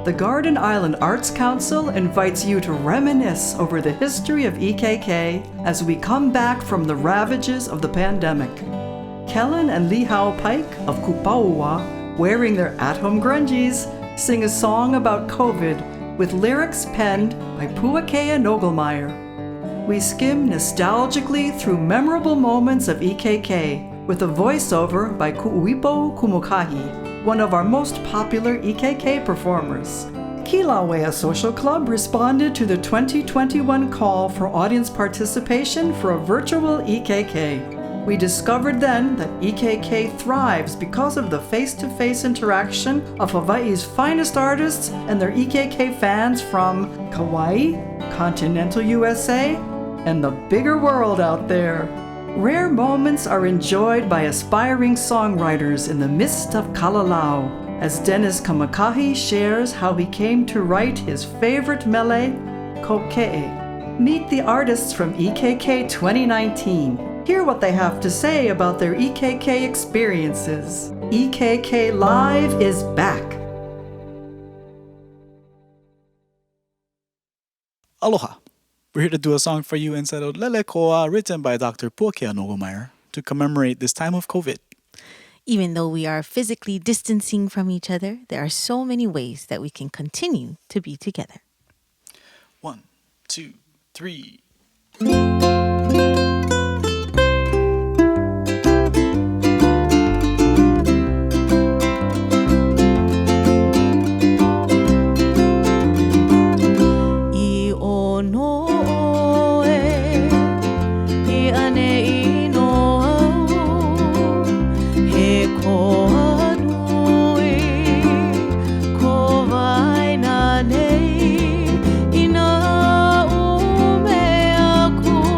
the Garden Island Arts Council invites you to reminisce over the history of EKK as we come back from the ravages of the pandemic. Kellen and Lee Hao Pike of Kupaua, wearing their at-home grungies, sing a song about COVID with lyrics penned by Puakea Nogelmeier. We skim nostalgically through memorable moments of EKK with a voiceover by Kamakahi, one of our most popular EKK performers. Kilauea Social Club responded to the 2021 call for audience participation for a virtual EKK. We discovered then that EKK thrives because of the face-to-face interaction of Hawaii's finest artists and their EKK fans from Kauai, continental USA, and the bigger world out there. Rare moments are enjoyed by aspiring songwriters in the midst of kalalau, as Dennis Kamakahi shares how he came to write his favorite mele, Koke'e. Meet the artists from EKK 2019. Hear what they have to say about their EKK experiences. EKK Live is back. Aloha. We're here to do a song for you entitled Lele Koa, written by Dr. Puakea Nogelmeier to commemorate this time of COVID. Even though we are physically distancing from each other, there are so many ways that we can continue to be together. 1, 2, 3. Ina ume aku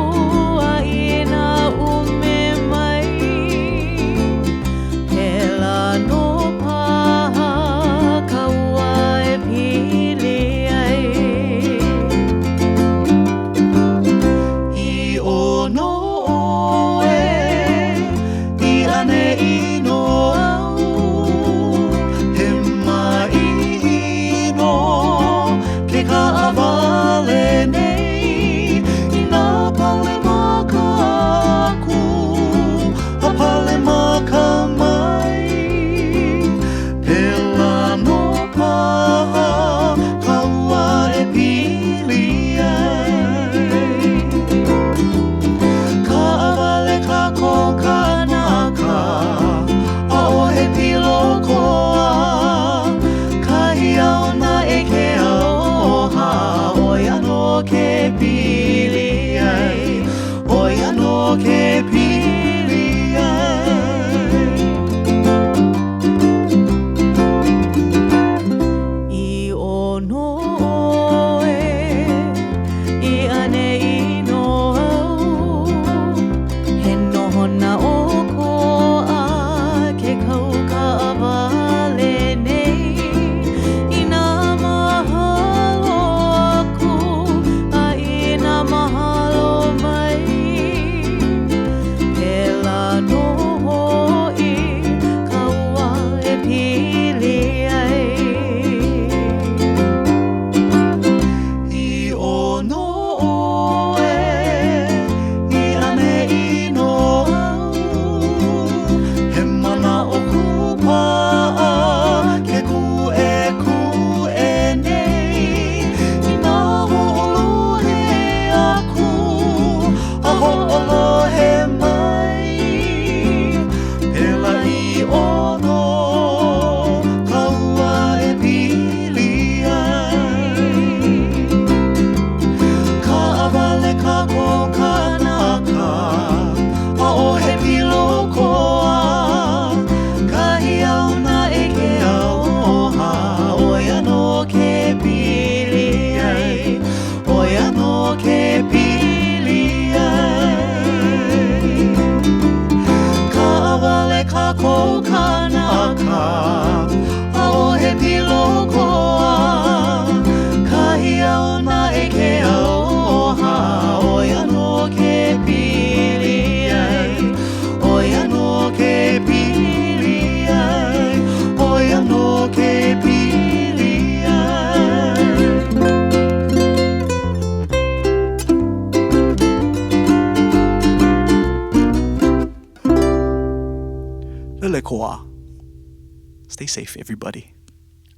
safe, everybody.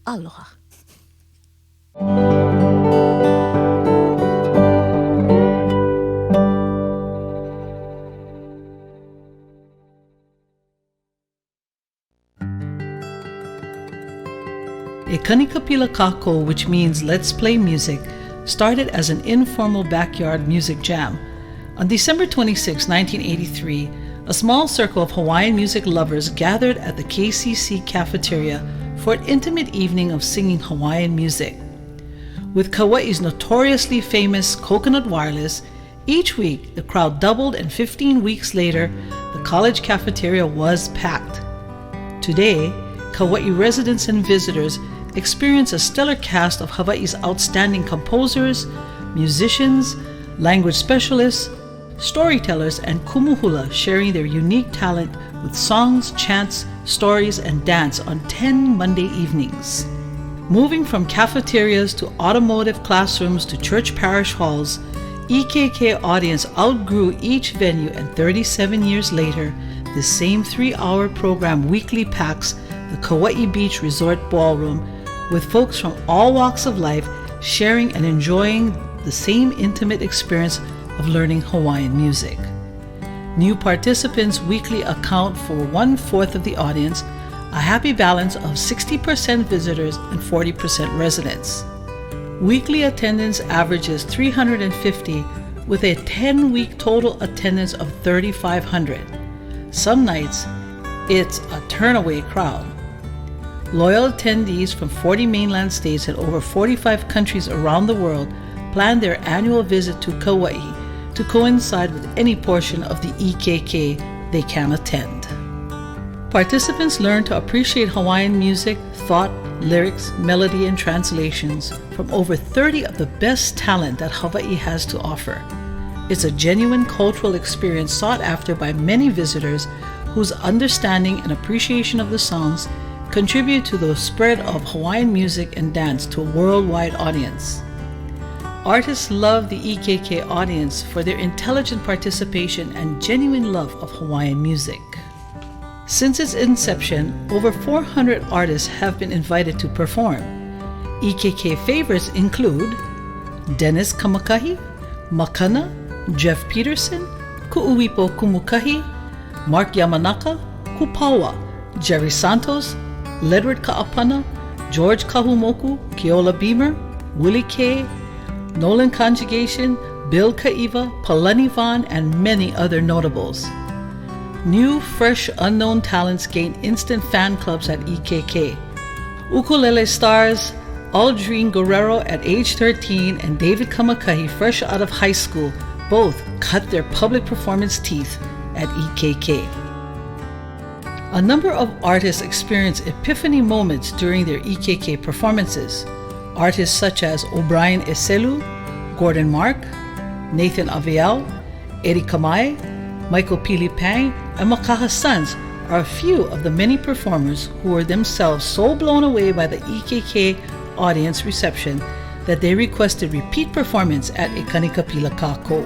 Aloha. A Kanikapila Kakou, which means let's play music, started as an informal backyard music jam. On December 26, 1983, a small circle of Hawaiian music lovers gathered at the KCC cafeteria for an intimate evening of singing Hawaiian music. With Kauai's notoriously famous coconut wireless, each week the crowd doubled, and 15 weeks later, the college cafeteria was packed. Today, Kauai residents and visitors experience a stellar cast of Hawaii's outstanding composers, musicians, language specialists, storytellers, and kumuhula sharing their unique talent with songs, chants, stories, and dance on 10 Monday evenings. Moving from cafeterias to automotive classrooms to church parish halls, EKK Audience outgrew each venue, and 37 years later, this same 3-hour program weekly packs the Kauai Beach Resort Ballroom with folks from all walks of life sharing and enjoying the same intimate experience of learning Hawaiian music. New participants weekly account for 1/4 of the audience, a happy balance of 60% visitors and 40% residents. Weekly attendance averages 350 with a 10-week total attendance of 3,500. Some nights, it's a turnaway crowd. Loyal attendees from 40 mainland states and over 45 countries around the world plan their annual visit to Kauai to coincide with any portion of the EKK they can attend. Participants learn to appreciate Hawaiian music, thought, lyrics, melody, and translations from over 30 of the best talent that Hawaii has to offer. It's a genuine cultural experience sought after by many visitors whose understanding and appreciation of the songs contribute to the spread of Hawaiian music and dance to a worldwide audience. Artists love the EKK audience for their intelligent participation and genuine love of Hawaiian music. Since its inception, over 400 artists have been invited to perform. EKK favorites include Dennis Kamakahi, Makana, Jeff Peterson, Ku'uipo Kumukahi, Mark Yamanaka, Kupawa, Jerry Santos, Ledward Ka'apana, George Kahumoku, Keola Beamer, Willie K, Nolan Conjugation, Bill Ka'iva, Palani Vaughn, and many other notables. New, fresh, unknown talents gain instant fan clubs at EKK. Ukulele stars Aldrine Guerrero at age 13 and David Kamakahi, fresh out of high school, both cut their public performance teeth at EKK. A number of artists experience epiphany moments during their EKK performances. Artists such as O'Brien Eselu, Gordon Mark, Nathan Avial, Eddie Kamai, Michael Pili Pang, and Makaha Sons are a few of the many performers who were themselves so blown away by the EKK audience reception that they requested repeat performance at a Kanikapila Kakou.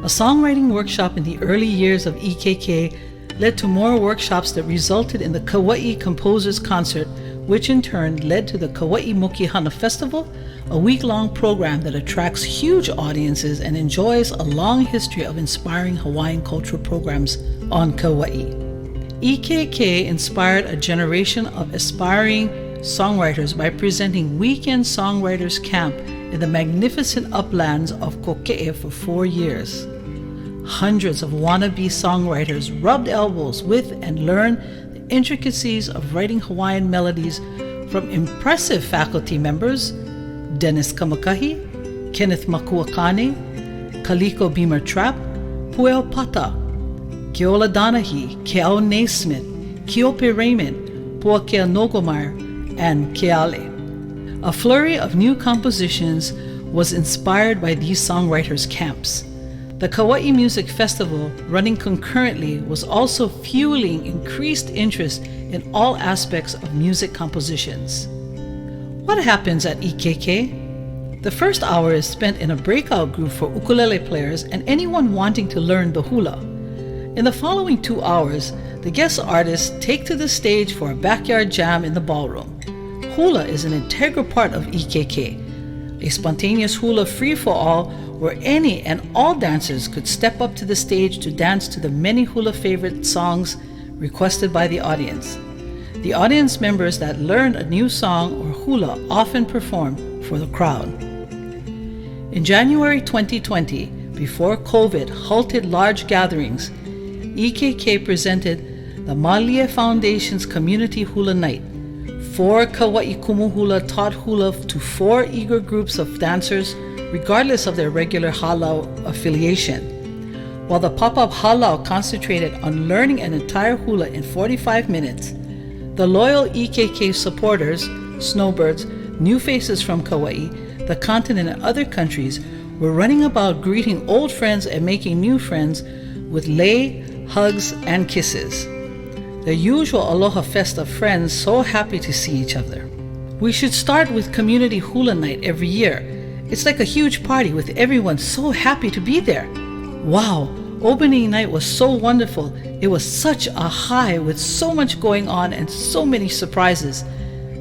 A songwriting workshop in the early years of EKK led to more workshops that resulted in the Kauai Composers Concert, which in turn led to the Kauai Mokihana Festival, a week-long program that attracts huge audiences and enjoys a long history of inspiring Hawaiian cultural programs on Kauai. EKK inspired a generation of aspiring songwriters by presenting Weekend Songwriters Camp in the magnificent uplands of Koke'e for 4 years. Hundreds of wannabe songwriters rubbed elbows with and learned the intricacies of writing Hawaiian melodies from impressive faculty members Dennis Kamakahi, Kenneth Makuakane, Kaliko Beamer Trapp, Pueo Pata, Keola Donahue, Keao Naismith, Kiope Raymond, Puakea Nogelmeier, and Keale. A flurry of new compositions was inspired by these songwriters' camps. The Kauai Music Festival, running concurrently, was also fueling increased interest in all aspects of music compositions. What happens at EKK? The first hour is spent in a breakout group for ukulele players and anyone wanting to learn the hula. In the following 2 hours, the guest artists take to the stage for a backyard jam in the ballroom. Hula is an integral part of EKK, a spontaneous hula free-for-all where any and all dancers could step up to the stage to dance to the many hula favorite songs requested by the audience. The audience members that learn a new song or hula often perform for the crowd. In January 2020, before COVID halted large gatherings, EKK presented the Mele Foundation's Community Hula Night. 4 Kauai Kumu Hula taught hula to 4 eager groups of dancers, regardless of their regular halau affiliation. While the pop-up halau concentrated on learning an entire hula in 45 minutes, the loyal EKK supporters, snowbirds, new faces from Kauai, the continent and other countries were running about greeting old friends and making new friends with lei, hugs, and kisses. The usual aloha fest of friends so happy to see each other. We should start with Community Hula Night every year. It's like a huge party with everyone so happy to be there. Wow, opening night was so wonderful. It was such a high with so much going on and so many surprises.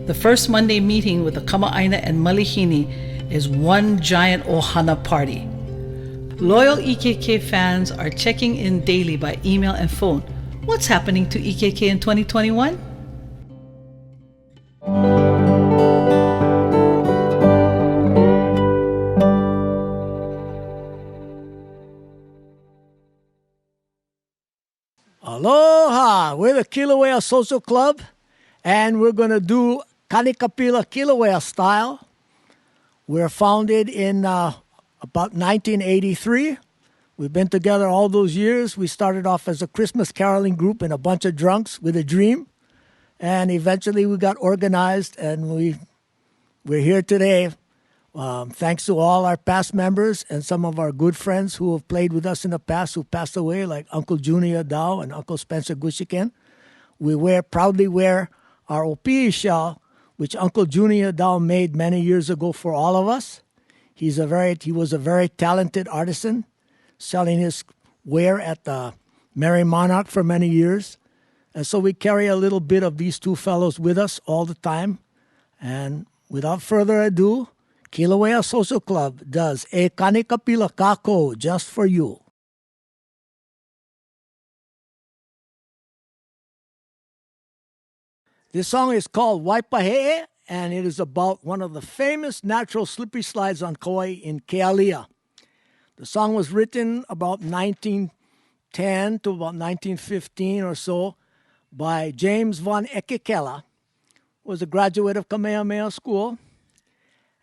The first Monday meeting with the Kama'aina and Malihini is one giant ohana party. Loyal EKK fans are checking in daily by email and phone. What's happening to EKK in 2021? Aloha! We're the Kilauea Social Club, and we're going to do Kanikapila Kilauea style. We're founded in about 1983. We've been together all those years. We started off as a Christmas caroling group and a bunch of drunks with a dream. And eventually we got organized, and we're here today. Thanks to all our past members and some of our good friends who have played with us in the past who passed away, like Uncle Junior Dow and Uncle Spencer Gushiken. We proudly wear our opi'i shell, which Uncle Junior Dow made many years ago for all of us. He was a very talented artisan, selling his ware at the Merry Monarch for many years. And so we carry a little bit of these two fellows with us all the time. And without further ado, Kilauea Social Club does a Kanikapila Kakou just for you. This song is called Waipahe'e, and it is about one of the famous natural slippery slides on Kauai in Kilauea. The song was written about 1910 to about 1915 or so by James von Ekekela, who was a graduate of Kamehameha School,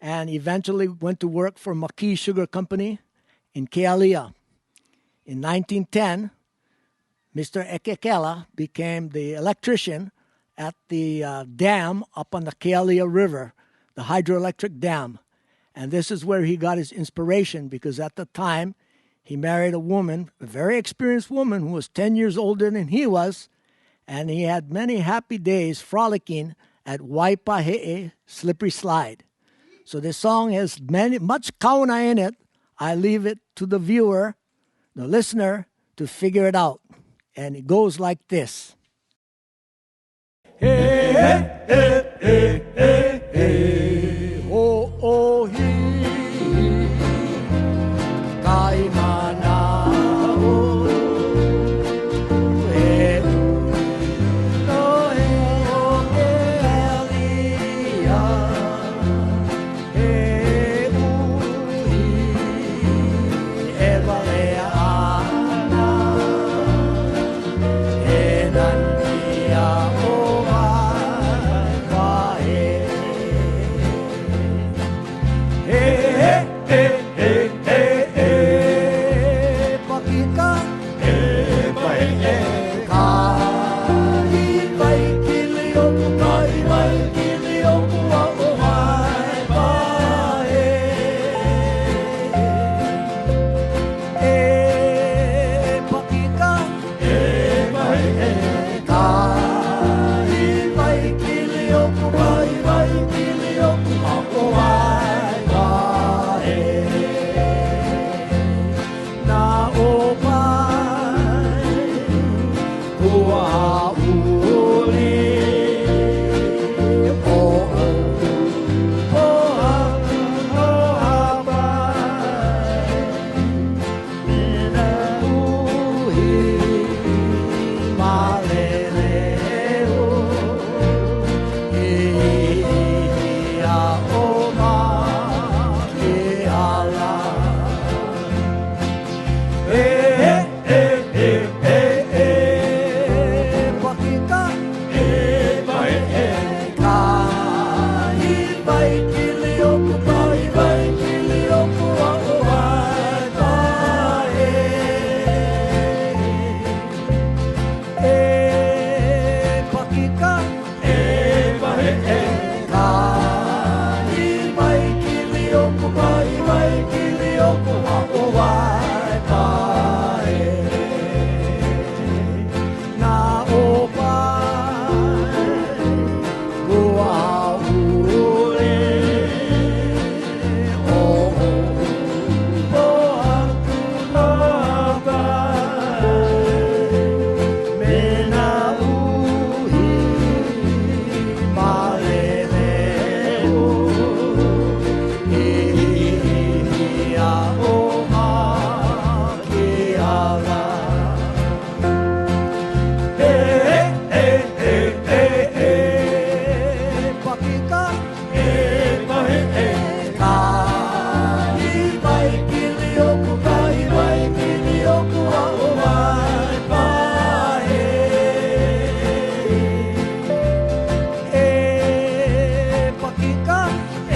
and eventually went to work for Maki Sugar Company in Kilauea. In 1910, Mr. Ekekela became the electrician at the dam up on the Kilauea River, the hydroelectric dam. And this is where he got his inspiration, because at the time he married a woman, a very experienced woman who was 10 years older than he was, and he had many happy days frolicking at Waipahe'e Slippery Slide. So this song has much kauna in it. I leave it to the viewer, the listener, to figure it out. And it goes like this. Hey, hey, hey, hey, hey, hey, oh, oh, he, kaimana, oh, he, no, he, oh, elia, he, uhi, evalea ana, he, nandia, oh, Wow. pakika, e pahe'e, kahi mai kilioku, kahi mai kilioku, a'o mai pahe. E pakika, e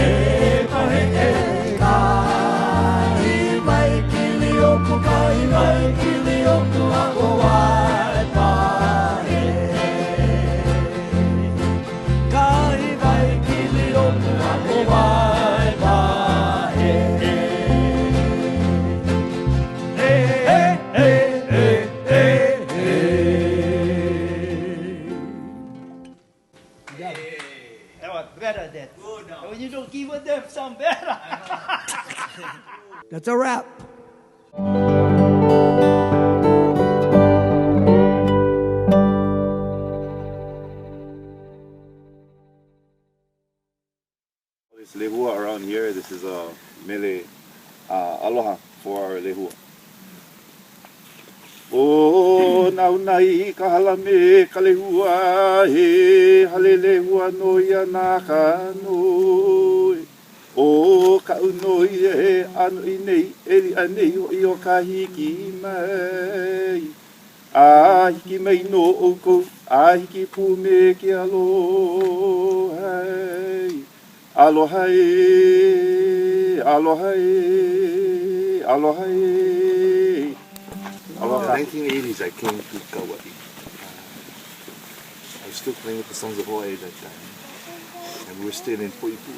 pahe'e, kahi mai kilioku, kahi mai kilioku, a'o mai pahe. Kahi mai kilioku, a'o mai pahe. Hey, hey, hey, hey, hey, hey. That was better that. When you don't give them some better. That's a wrap. This lehua around here, this is a Mele aloha for our lehua. O naunai ka halame ka lehua he hale lehua no ia nā ka noi. O ka unoi e anu i nei eri anei o i o ka hiki mai. A hiki mai no oko, a hiki pu me ke alohai. Alohai, alohai, alohai. In the 1980s, I came to Kauai. I was still playing with the Sons of Hawaii at that time, and we were staying in Puipu.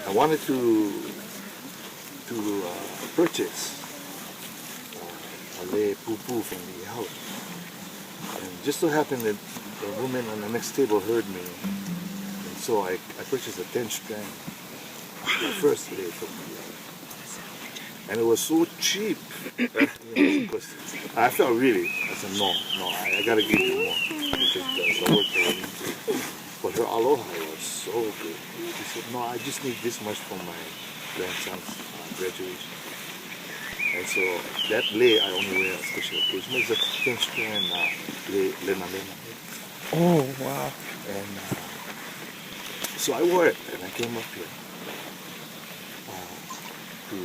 I wanted to purchase a lei pupu from the house, and just so happened that the woman on the next table heard me, and so I purchased a 10-strand, the first lei from the house. And it was so cheap. Because I felt really, I said, no, I gotta give you more. Because the work that I need to. But her aloha was so good. She said, no, I just need this much for my grandson's graduation. And so that lei I only wear on special occasion. It's a 10-strand lena. Oh, wow. And so I wore it, and I came up here to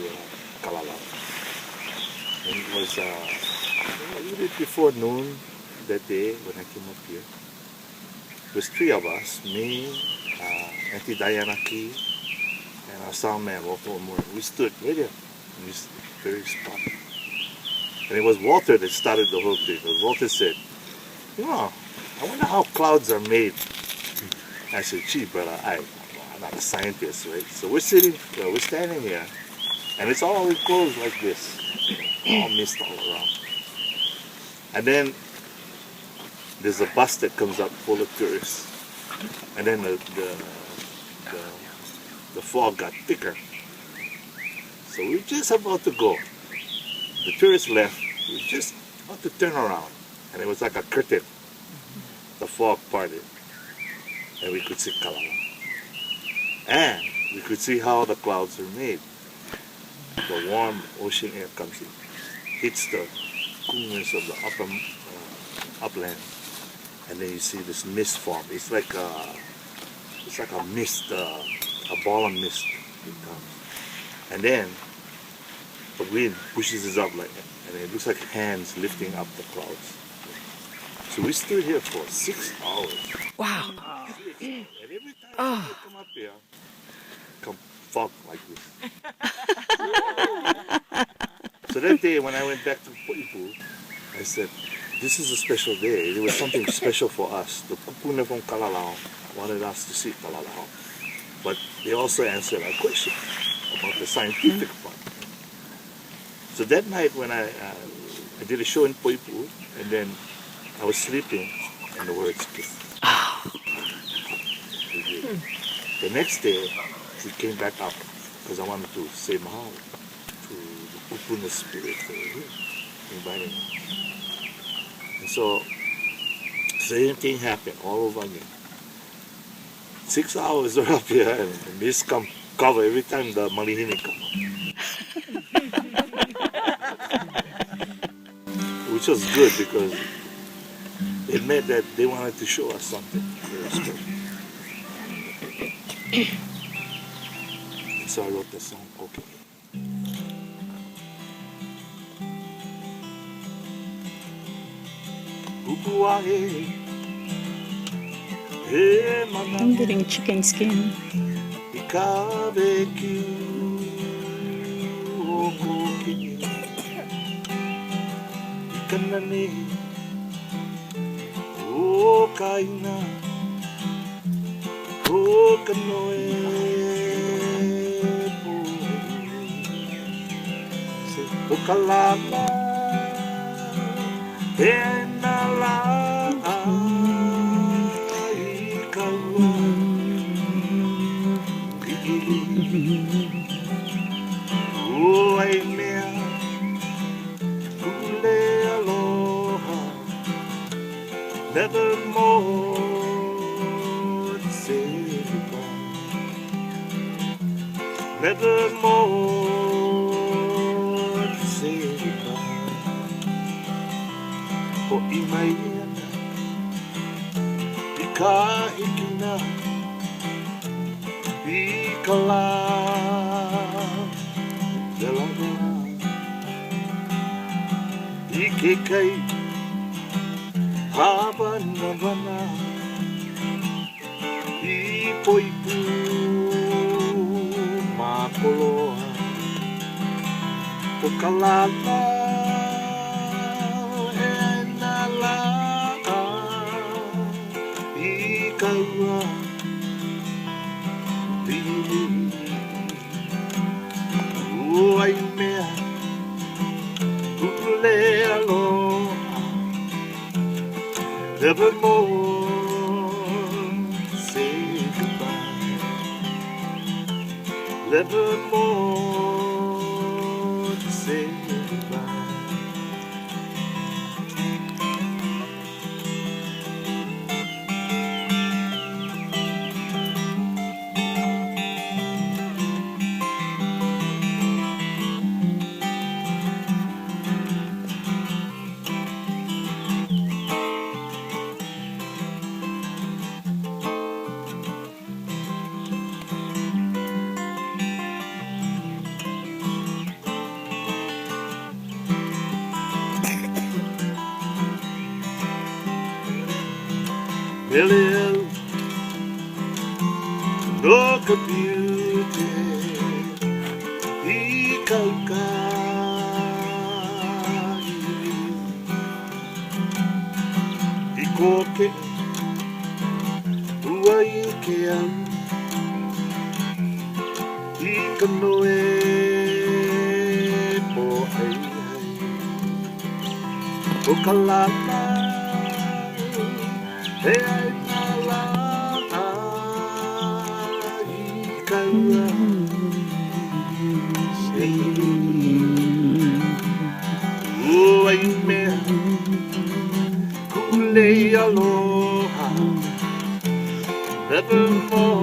Kalala. And it was a little bit before noon that day when I came up here. There was 3 of us, me, Auntie Diana Key, and our sound man, Walter Moore. We stood right there in this very spot. And it was Walter that started the whole thing. Because Walter said, you know, I wonder how clouds are made. I said, gee, brother, I'm not a scientist, right? So we're standing here, and it's all enclosed like this, all mist all around. And then there's a bus that comes up full of tourists, and then the fog got thicker. So we were just about to go. The tourists left. We were just about to turn around, and it was like a curtain. The fog parted, and we could see Kalala. And we could see how the clouds are made. The warm ocean air comes in, hits the coolness of the upland, and then you see this mist form. It's like a mist, a ball of mist. It comes, and then the wind pushes it up like that, and it looks like hands lifting up the clouds. So we stood here for 6 hours. Wow. And every time we come up here, come fog like this. So that day when I went back to Puipu, I said, this is a special day. It was something special for us. The kupuna from Kalalao wanted us to see Kalalao. But they also answered our question about the scientific part. So that night when I did a show in Puipu, and then I was sleeping, and the words came. The next day, we came back up because I wanted to say mahalo to the kupuna spirit for inviting me. And so, same thing happened all over again. 6 hours are up here, and the mist come cover every time the malihini come up. Which was good because it meant that they wanted to show us something very special. And so I wrote the song Koke'e. Puakea, he mana I'm getting chicken skin. I ka vekiu o Koke'e. I ka nane o ka ina o ka noe o ka lama e na la I kaua o ai mea kule aloha nevermore to say goodbye nevermore to say goodbye o I mai ana I ka hikina I ka la EKK Havana I poipu makoloa o ka lala e na la I kaua o ai mea kule aloha nevermore say goodbye nevermore to say goodbye Mele no ka beauty I Kaukahi I Koke'e ua I ke au I ka noe po ai o ka lala e ai na la I kaua o ai mea kule aloha nevermore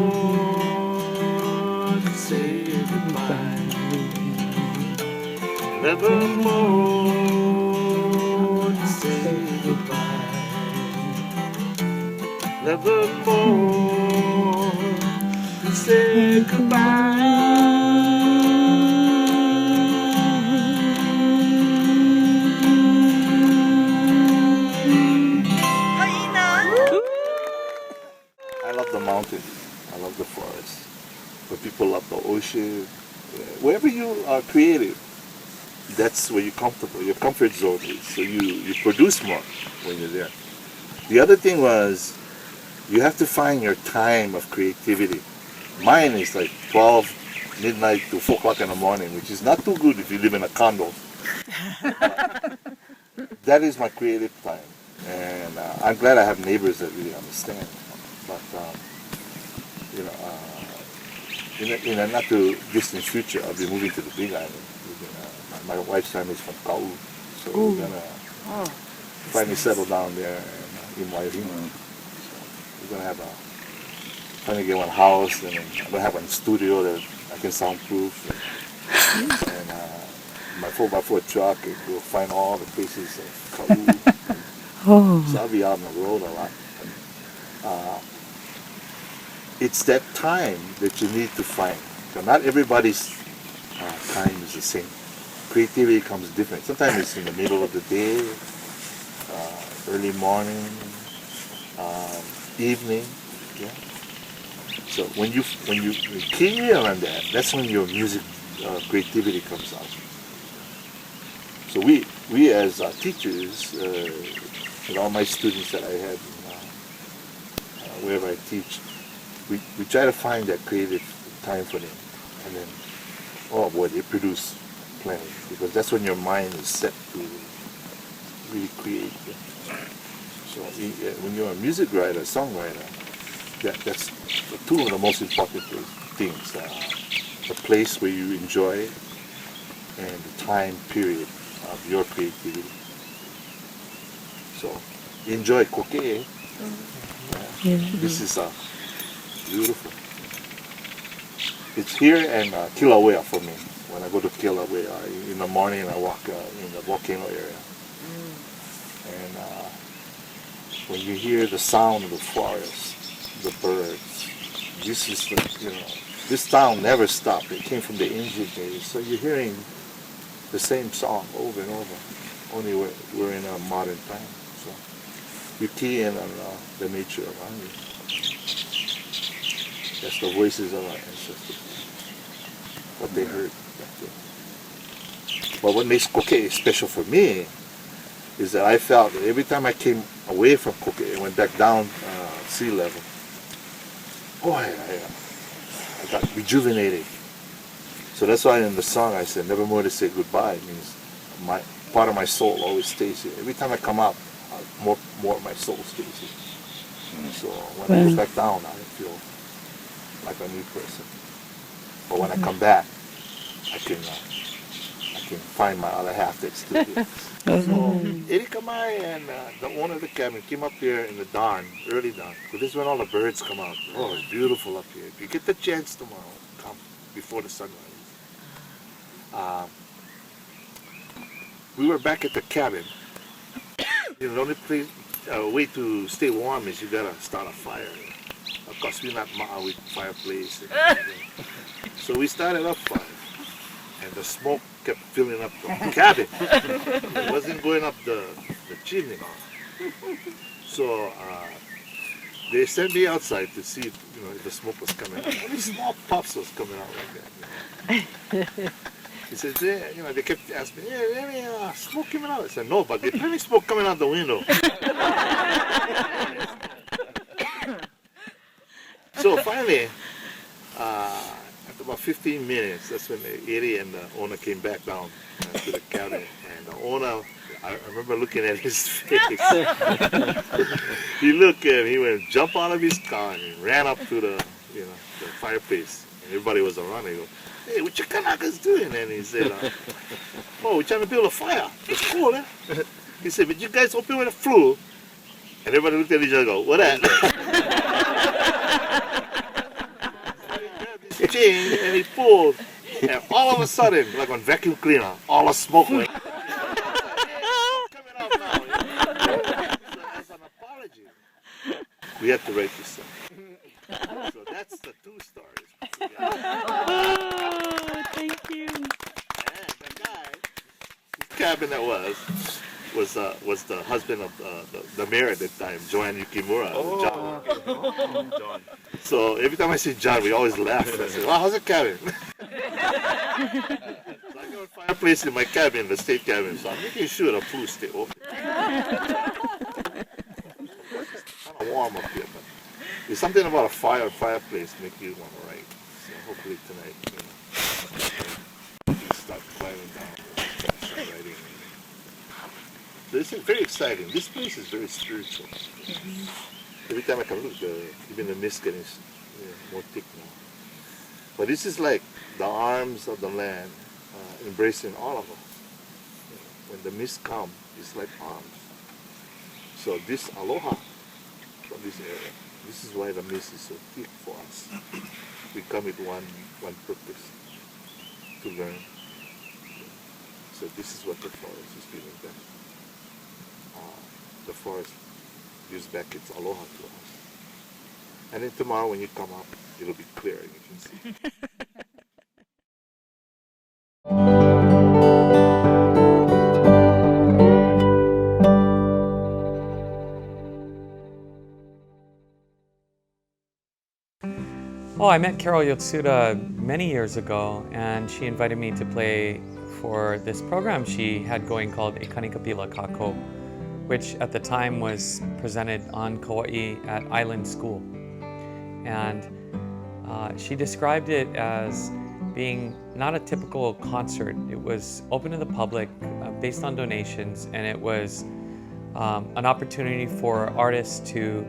to say goodbye nevermore to say goodbye nevermore to say goodbye. I love the mountain. I love the forest. But people love the ocean. Wherever you are creative, that's where you're comfortable. Your comfort zone is. So you produce more when you're there. The other thing was, you have to find your time of creativity. Mine is like 12 midnight to 4 o'clock in the morning, which is not too good if you live in a condo. That is my creative time. And I'm glad I have neighbors that really understand. But, in a not too distant future, I'll be moving to the Big Island. My wife's family is from Kakou, so we're going to finally settle down there in Wairima. We're going to have finally get one house, and I'm going to have one studio that I can soundproof. And my 4x4 truck, and we'll find all the places of Kakou. Oh. So I'll be out on the road a lot. It's that time that you need to find. So not everybody's time is the same. Creativity comes different. Sometimes it's in the middle of the day, early morning, evening. Yeah. So when you key in on that, that's when your music creativity comes out. So we as teachers, and all my students that I had wherever I teach, we try to find that creative time for them, and then, oh boy, they produce plenty, because that's when your mind is set to really create. So when you're a music writer, songwriter, that's two of the most important things: the place where you enjoy and the time period of your creativity. So enjoy Koke'e. This is beautiful. It's here in Kilauea for me. When I go to Kilauea in the morning, I walk in the volcano area. And when you hear the sound of the forest, the birds, this is this town never stopped. It came from the ancient days. So you're hearing the same song over and over. Only we're in a modern time. So you key in on the nature around you. That's the voices of our ancestors, what they heard back then. But what makes Koke'e special for me is that I felt that every time I came away from Koke'e and went back down sea level, boy, I got rejuvenated. So that's why in the song I said, never more to say goodbye. It means part of my soul always stays here. Every time I come out, more of my soul stays here. So when I go back down, I feel like a new person. But when I come back, I can find my other half that's still here. So Erika Mai and the owner of the cabin came up here in the dawn, early dawn. So this is when all the birds come out. Oh, it's beautiful up here. If you get the chance tomorrow, come before the sunrise. We were back at the cabin. The only place, way to stay warm is you gotta start a fire. Of course, we're not with fireplace. So we started up fire, and the smoke kept filling up the cabin. It wasn't going up the chimney. So they sent me outside to see if the smoke was coming out. Only small puffs was coming out like that. He said, they kept asking me, any smoke coming out? I said, no, but there's plenty of smoke coming out the window. So finally, after about 15 minutes, that's when Eddie and the owner came back down to the cabin. And the owner, I remember looking at his face. He looked and he went, jump out of his car and he ran up to the fireplace. And everybody was around. He goes, hey, what you Kanakas doing? And he said, oh, we're trying to build a fire. It's cool, eh? He said, but you guys open with a flue. And everybody looked at each other and go, what that? He chain and he pulled. And all of a sudden, like on vacuum cleaner, all the smoke went. Coming out now. So as an apology, we had to write this song. So that's the two stories. Oh, thank you. And the guy, whose cabin that was the husband of the mayor at that time, Joanne Yukimura. John. John. So every time I see John, we always laugh. I say, well, how's the cabin? So I got a fireplace in my cabin, the state cabin, so I'm making sure the flue stay open. It's kind of warm up here, but there's something about a fireplace make you want to write. So hopefully tonight, you can start climbing down and start writing. So this is very exciting. This place is very spiritual. Every time I come look, even the mist getting more thick now. But this is like the arms of the land embracing all of us. When the mist comes, it's like arms. So this aloha from this area, this is why the mist is so thick for us. We come with one purpose, to learn. So this is what the forest is giving them. the forest gives back its aloha to us. And then tomorrow when you come up, it'll be clear and you can see. Well, I met Carol Yotsuda many years ago, and she invited me to play for this program she had going called Kanikapila Kakou, which at the time was presented on Kauai at Island School. And she described it as being not a typical concert. It was open to the public, based on donations, and it was an opportunity for artists to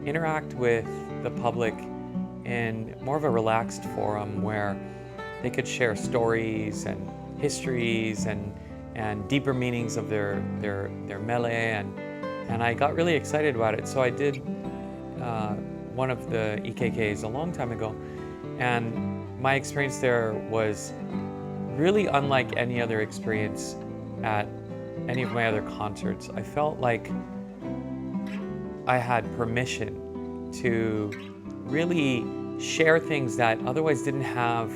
interact with the public in more of a relaxed forum where they could share stories and histories and deeper meanings of their Mele, and I got really excited about it. So I did one of the EKKs a long time ago, and my experience there was really unlike any other experience at any of my other concerts. I felt like I had permission to really share things that otherwise didn't have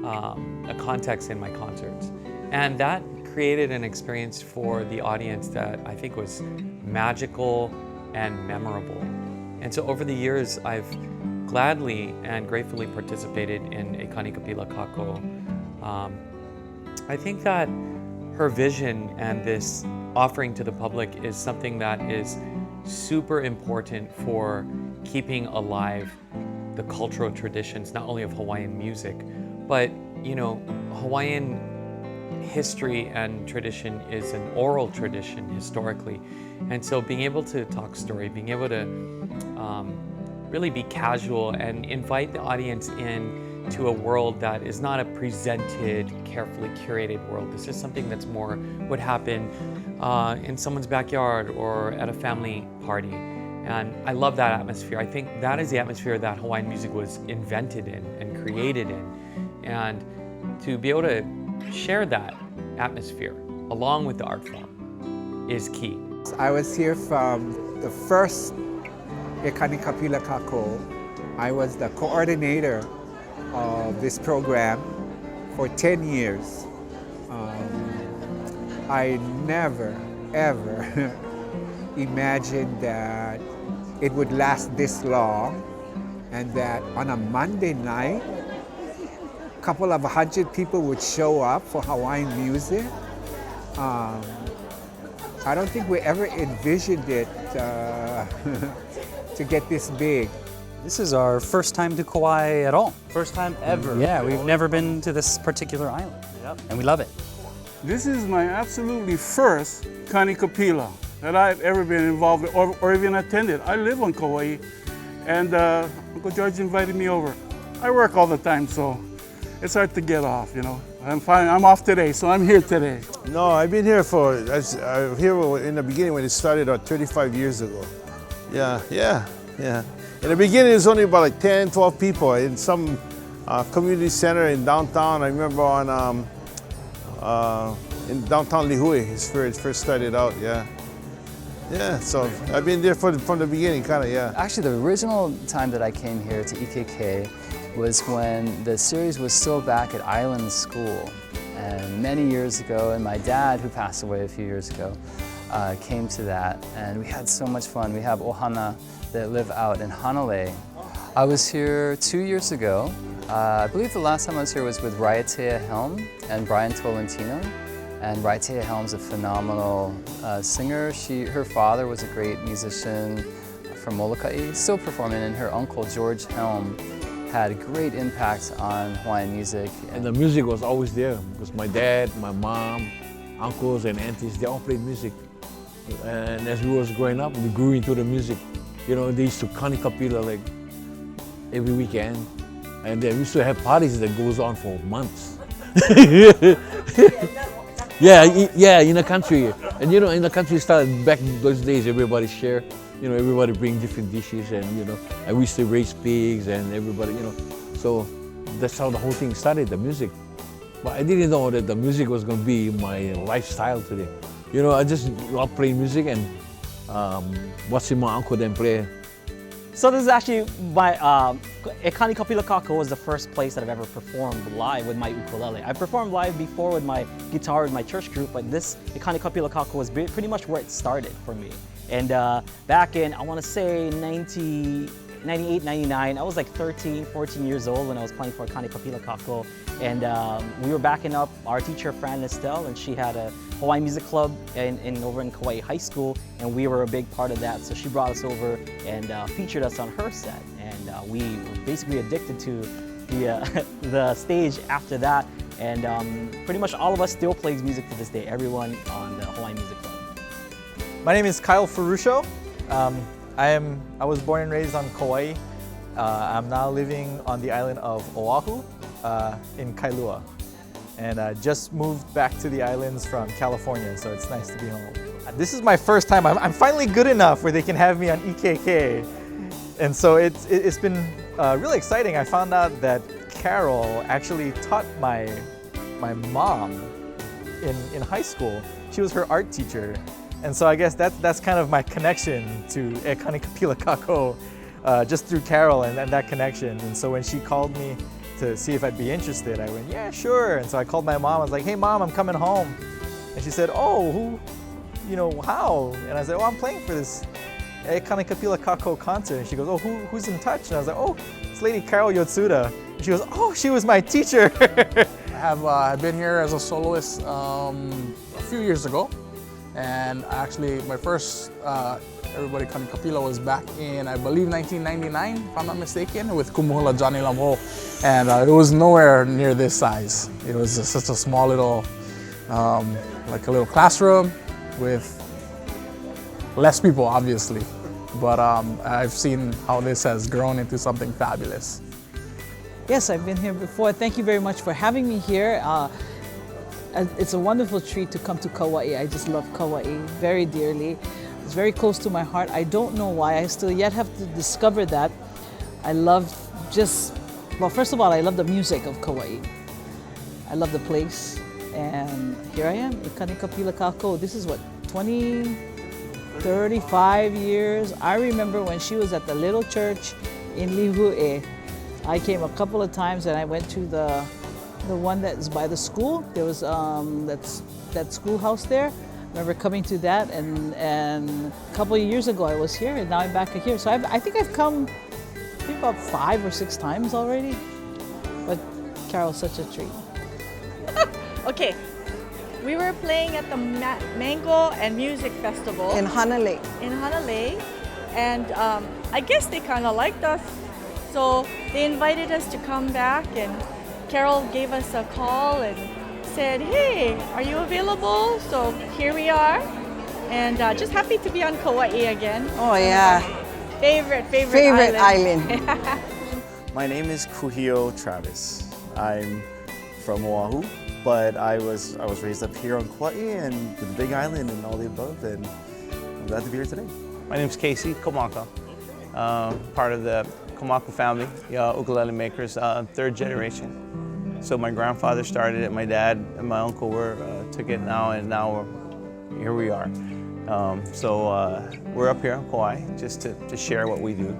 a context in my concerts. And that created an experience for the audience that I think was magical and memorable. And so over the years, I've gladly and gratefully participated in a Kanikapila Kakou. I think that her vision and this offering to the public is something that is super important for keeping alive the cultural traditions, not only of Hawaiian music, but Hawaiian history and tradition is an oral tradition historically. And so being able to talk story, being able to really be casual and invite the audience in to a world that is not a presented, carefully curated world. This is something that's more would happen in someone's backyard or at a family party. And I love that atmosphere. I think that is the atmosphere that Hawaiian music was invented in and created in. And to be able to share that atmosphere along with the art form is key. I was here from the first Kanikapila Kakou. I was the coordinator of this program for 10 years. I never, ever imagined that it would last this long, and that on a Monday night, a couple of 100 people would show up for Hawaiian music. I don't think we ever envisioned it to get this big. This is our first time to Kauai at all. First time ever. Yeah, we've never been to this particular island. Yep. And we love it. This is my absolutely first Kanikapila that I've ever been involved with or even attended. I live on Kauai, and Uncle George invited me over. I work all the time, so it's hard to get off, I'm fine. I'm off today, so I'm here today. No, I've been here here in the beginning when it started 35 years ago. Yeah. In the beginning, it was only about like 10, 12 people in some community center in downtown. I remember in downtown Lihue, it first started out, yeah. Yeah, so I've been there from the beginning, kind of, yeah. Actually, the original time that I came here to EKK was when the series was still back at Island School. And many years ago, and my dad, who passed away a few years ago, came to that, and we had so much fun. We have ohana that live out in Hanalei. I was here 2 years ago. I believe the last time I was here was with Raiatea Helm and Brian Tolentino. And Raiatea Helm's a phenomenal singer. Her father was a great musician from Molokai, still performing, and her uncle, George Helm, had a great impact on Hawaiian music. And the music was always there because my dad, my mom, uncles and aunties, they all played music. And as we was growing up, we grew into the music. They used to Kanikapila like every weekend. And then we used to have parties that goes on for months. Yeah, in the country. And in the countryside, back in those days, everybody share. Everybody bring different dishes, and and we used to raise pigs, and everybody, So that's how the whole thing started, the music. But I didn't know that the music was going to be my lifestyle today. You know, I just love playing music and watching my uncle then play. So this is actually my, Kanikapila Kakou was the first place that I've ever performed live with my ukulele. I performed live before with my guitar with my church group, but this Kanikapila Kakou was pretty much where it started for me. And back in, I want to say 98, 99, I was like 13, 14 years old when I was playing for Kanikapila Kakou. And we were backing up our teacher, Fran Estelle, and she had a Hawaiian music club over in Kauai High School, and we were a big part of that. So she brought us over and featured us on her set. And we were basically addicted to the stage after that. And pretty much all of us still plays music to this day, everyone on the Hawaiian Music Club. My name is Kyle Ferruccio. I was born and raised on Kauai. I'm now living on the island of Oahu in Kailua. And I just moved back to the islands from California, so it's nice to be home. This is my first time. I'm finally good enough where they can have me on EKK. And so it's been really exciting. I found out that Carol actually taught my mom in high school. She was her art teacher. And so I guess that's kind of my connection to Kanikapila Kakou, just through Carol and that connection. And so when she called me to see if I'd be interested, I went, yeah, sure. And so I called my mom. I was like, hey, Mom, I'm coming home. And she said, oh, how? And I said, oh, I'm playing for this Kanikapila Kakou concert. And she goes, oh, who's in touch? And I was like, oh, it's Lady Carol Yotsuda. And she goes, oh, she was my teacher. I've been here as a soloist a few years ago. And actually, my first Everybody Kanikapila was back in, I believe, 1999, if I'm not mistaken, with Kumuhula Johnny Lamho. And it was nowhere near this size. It was such a small little, like a little classroom with less people, obviously. But I've seen how this has grown into something fabulous. Yes, I've been here before. Thank you very much for having me here. It's a wonderful treat to come to Kauai. I just love Kauai very dearly. It's very close to my heart. I don't know why. I still yet have to discover that. I love well, first of all, I love the music of Kauai. I love the place. And here I am, Kanikapila Kakou. This is what, 35 years? I remember when she was at the little church in Lihue. I came a couple of times and I went to the one that's by the school. There was that schoolhouse there. I remember coming to that, and a couple of years ago I was here, and now I'm back here. So I think I've come about 5 or 6 times already. But Carol's such a treat. Okay, we were playing at the Mango and Music Festival in Hanalei. And I guess they kind of liked us, so they invited us to come back, and Carol gave us a call and said, hey, are you available? So here we are, and just happy to be on Kauai again. Oh yeah. Favorite island. My name is Kuhio Travis. I'm from Oahu, but I was raised up here on Kauai and the Big Island and all the above, and I'm glad to be here today. My name's Casey Kamakahi, part of the Kakou family, ukulele makers, 3rd generation. So my grandfather started it, my dad and my uncle took it now, and now here we are. So we're up here on Kauai just to share what we do,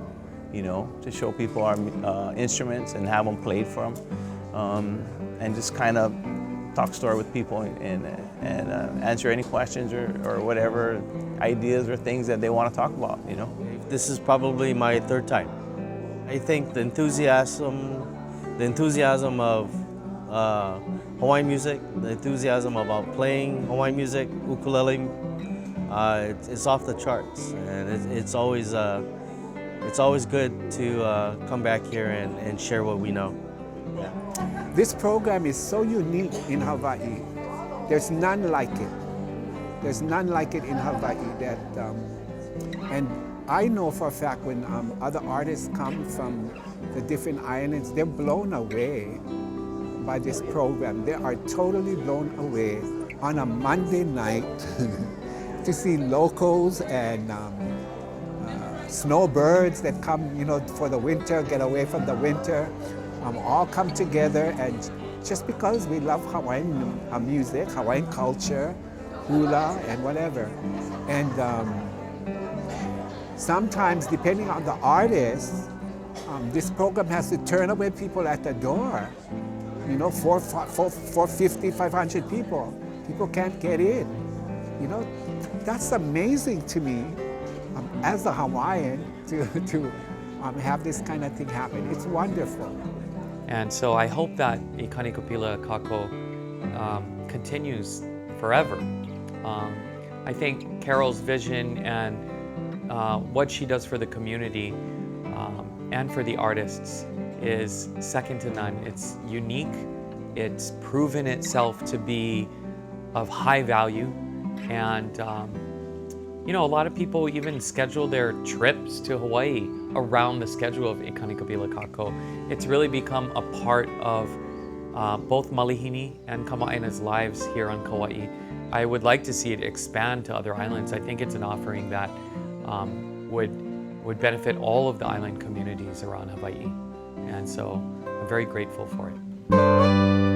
to show people our instruments and have them played for them, and just kind of talk story with people and answer any questions or whatever ideas or things that they want to talk about, This is probably my 3rd time. I think the enthusiasm of Hawaiian music, the enthusiasm about playing Hawaiian music, ukulele, it's off the charts, and it's always good to come back here and share what we know. This program is so unique in Hawaii. There's none like it. There's none like it in Hawaii. And I know for a fact when other artists come from the different islands, they're blown away by this program. They are totally blown away on a Monday night to see locals and snowbirds that come, for the winter, get away from the winter, all come together, and just because we love Hawaiian music, Hawaiian culture, hula and whatever. And sometimes, depending on the artist, this program has to turn away people at the door. You know, 450, 500 people. People can't get in. You know, that's amazing to me as a Hawaiian to have this kind of thing happen. It's wonderful. And so I hope that E Kanikapila Kakou continues forever. I think Carol's vision and what she does for the community and for the artists is second to none. It's unique. It's proven itself to be of high value. And you know, a lot of people even schedule their trips to Hawaii around the schedule of E Kanikapila Kakou. It's really become a part of both Malihini and Kama'aina's lives here on Kauai. I would like to see it expand to other islands. I think it's an offering that would benefit all of the island communities around Hawaii. And so I'm very grateful for it.